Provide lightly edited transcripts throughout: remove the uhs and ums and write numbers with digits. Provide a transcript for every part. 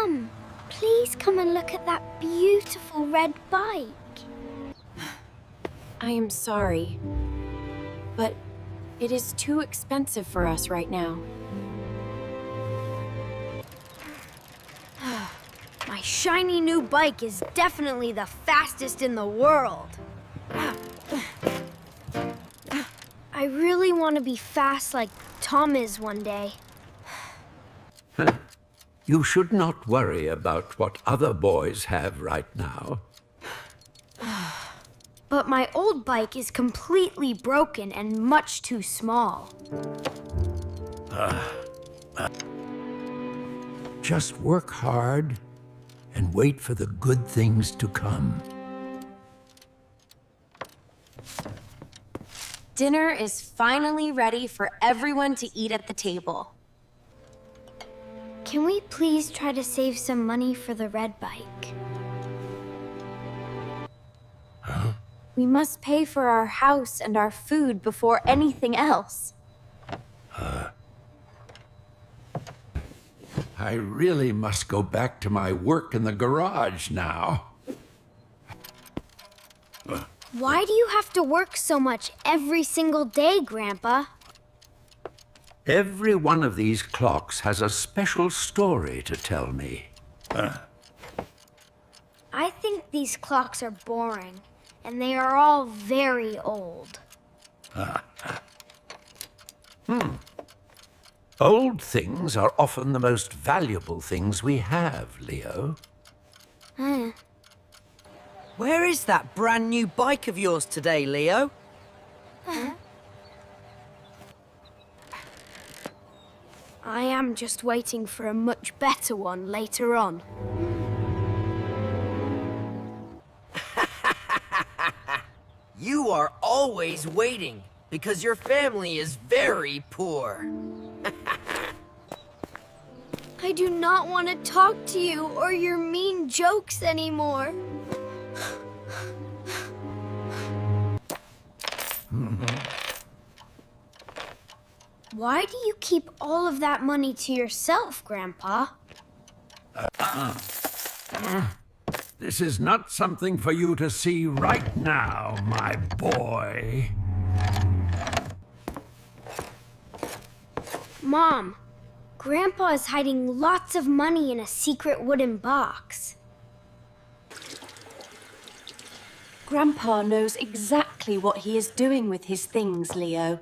Tom, please come and look at that beautiful red bike. I am sorry, but it is too expensive for us right now. My shiny new bike is definitely the fastest in the world. I really want to be fast like Tom is one day. You should not worry about what other boys have right now. But my old bike is completely broken and much too small. Just work hard and wait for the good things to come. Dinner is finally ready for everyone to eat at the table. Can we please try to save some money for the red bike? We must pay for our house and our food before anything else. I really must go back to my work in the garage now. Why do you have to work so much every single day, Grandpa? Every one of these clocks has a special story to tell me. I think these clocks are boring, and they are all very old. Old things are often the most valuable things we have, Leo. Where is that brand new bike of yours today, Leo? I am just waiting for a much better one later on. You are always waiting because your family is very poor. I do not want to talk to you or your mean jokes anymore. Why do you keep all of that money to yourself, Grandpa? This is not something for you to see right now, my boy. Mom, Grandpa is hiding lots of money in a secret wooden box. Grandpa knows exactly what he is doing with his things, Leo.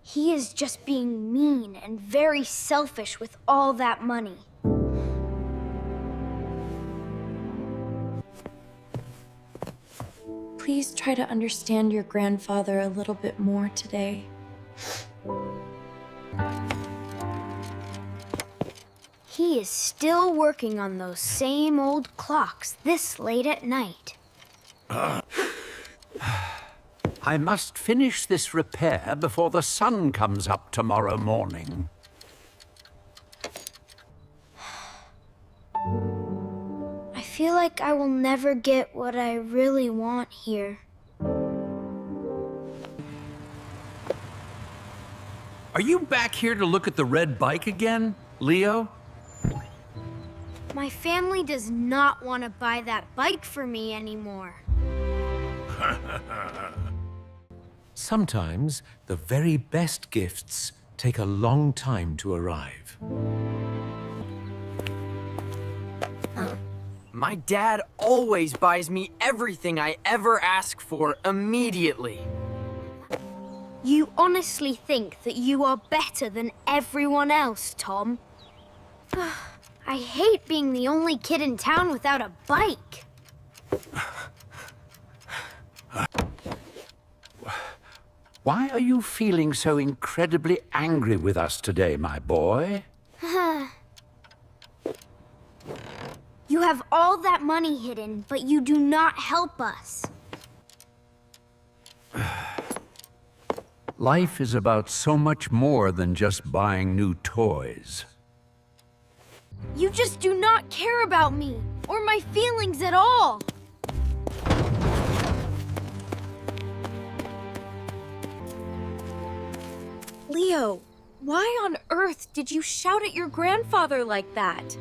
He is just being mean and very selfish with all that money. Please try to understand your grandfather a little bit more today. He is still working on those same old clocks this late at night. I must finish this repair before the sun comes up tomorrow morning. I feel like I will never get what I really want here. Are you back here to look at the red bike again, Leo? My family does not want to buy that bike for me anymore. Sometimes the very best gifts take a long time to arrive. My dad always buys me everything I ever ask for immediately. You honestly think that you are better than everyone else, Tom? I hate being the only kid in town without a bike. Why are you feeling so incredibly angry with us today, my boy? You have all that money hidden, but you do not help us. Life is about so much more than just buying new toys. You just do not care about me or my feelings at all. Leo, Why on earth did you shout at your grandfather like that?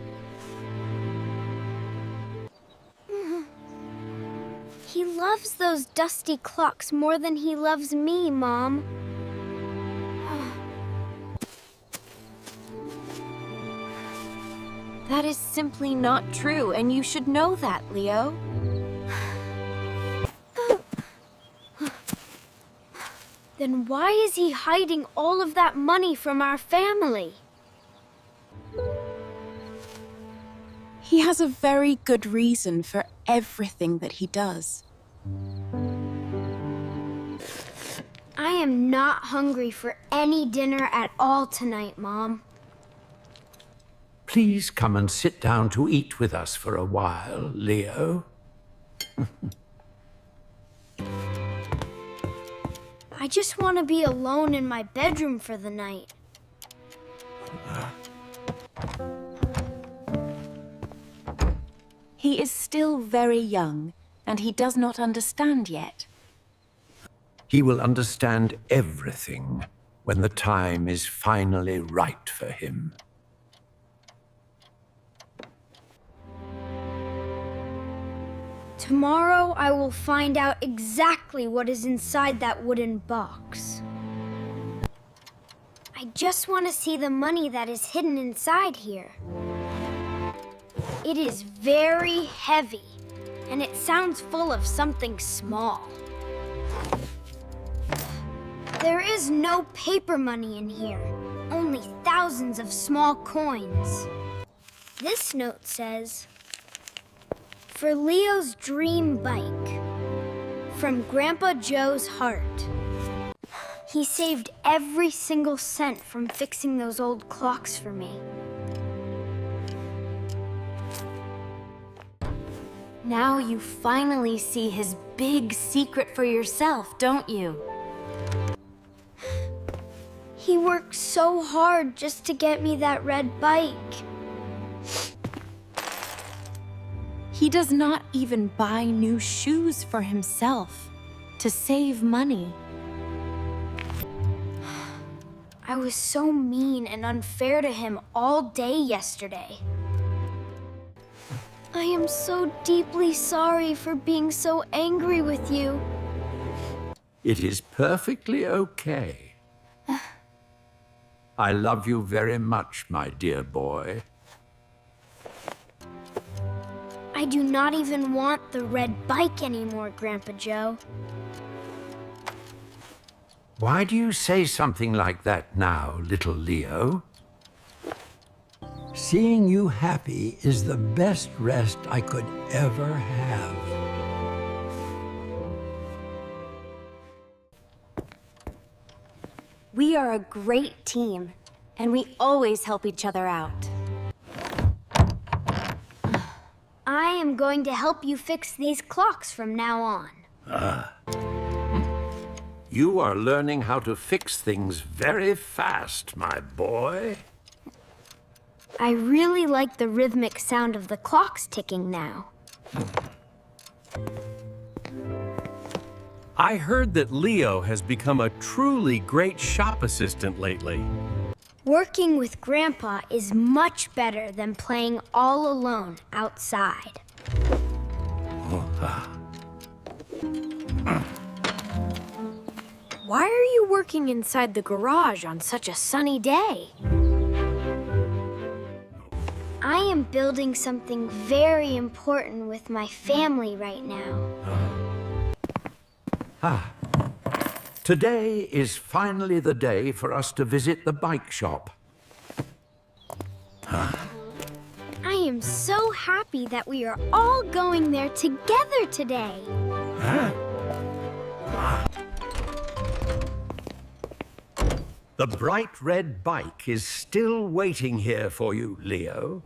He loves those dusty clocks more than he loves me, Mom. That is simply not true, and you should know that, Leo. Then why is he hiding all of that money from our family? He has a very good reason for everything that he does. I am not hungry for any dinner at all tonight, Mom. Please come and sit down to eat with us for a while, Leo. I just want to be alone in my bedroom for the night. He is still very young, and he does not understand yet. He will understand everything when the time is finally right for him. Tomorrow I will find out exactly what is inside that wooden box. I just want to see the money that is hidden inside here. It is very heavy, and it sounds full of something small. There is no paper money in here, only thousands of small coins. This note says, "For Leo's dream bike, from Grandpa Joe's heart." He saved every single cent from fixing those old clocks for me. Now you finally see his big secret for yourself, don't you? He worked so hard just to get me that red bike. He does not even buy new shoes for himself to save money. I was so mean and unfair to him all day yesterday. I am so deeply sorry for being so angry with you. It is perfectly okay. I love you very much, my dear boy. I do not even want the red bike anymore, Grandpa Joe. Why do you say something like that now, little Leo? Seeing you happy is the best rest I could ever have. We are a great team, and we always help each other out. I am going to help you fix these clocks from now on. You are learning how to fix things very fast, my boy. I really like the rhythmic sound of the clocks ticking now. I heard that Leo has become a truly great shop assistant lately. Working with Grandpa is much better than playing all alone outside. Why are you working inside the garage on such a sunny day? I am building something very important with my family right now. Today is finally the day for us to visit the bike shop. I am so happy that we are all going there together today. The bright red bike is still waiting here for you, Leo.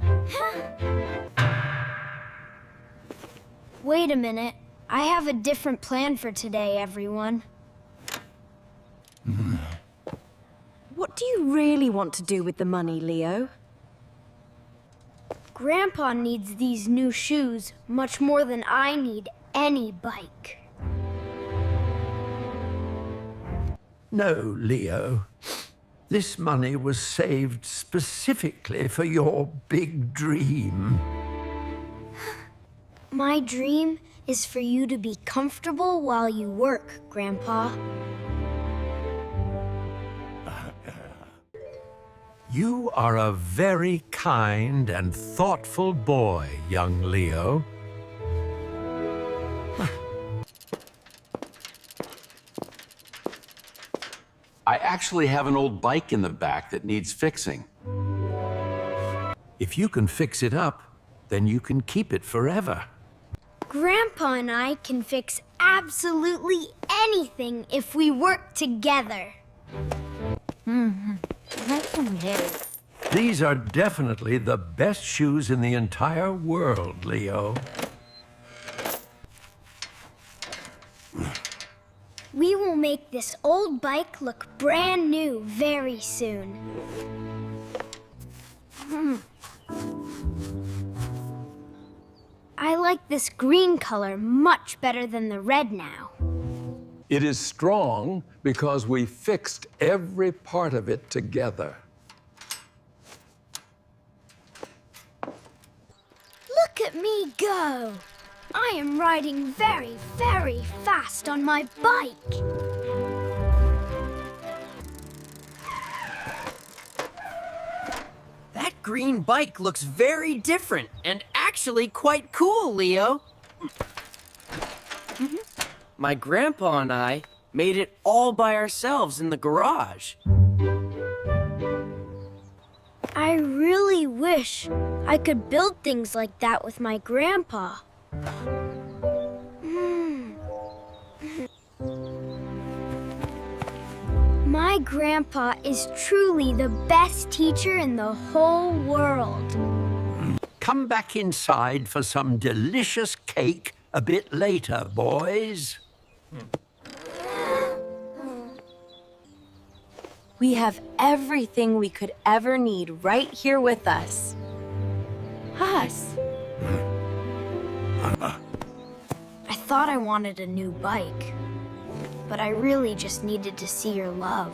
Wait a minute. I have a different plan for today, everyone. What do you really want to do with the money, Leo? Grandpa needs these new shoes much more than I need any bike. No, Leo. This money was saved specifically for your big dream. My dream is for you to be comfortable while you work, Grandpa. You are a very kind and thoughtful boy, young Leo. I actually have an old bike in the back that needs fixing. If you can fix it up, then you can keep it forever. Grandpa and I can fix absolutely anything if we work together. These are definitely the best shoes in the entire world, Leo. We will make this old bike look brand new very soon. I like this green color much better than the red now. It is strong because we fixed every part of it together. Look at me go! I am riding very, very fast on my bike. That green bike looks very different and actually quite cool, Leo. My grandpa and I made it all by ourselves in the garage. I really wish I could build things like that with my grandpa. My grandpa is truly the best teacher in the whole world. Come back inside for some delicious cake a bit later, boys. We have everything we could ever need right here with us. Us. I thought I wanted a new bike, but I really just needed to see your love.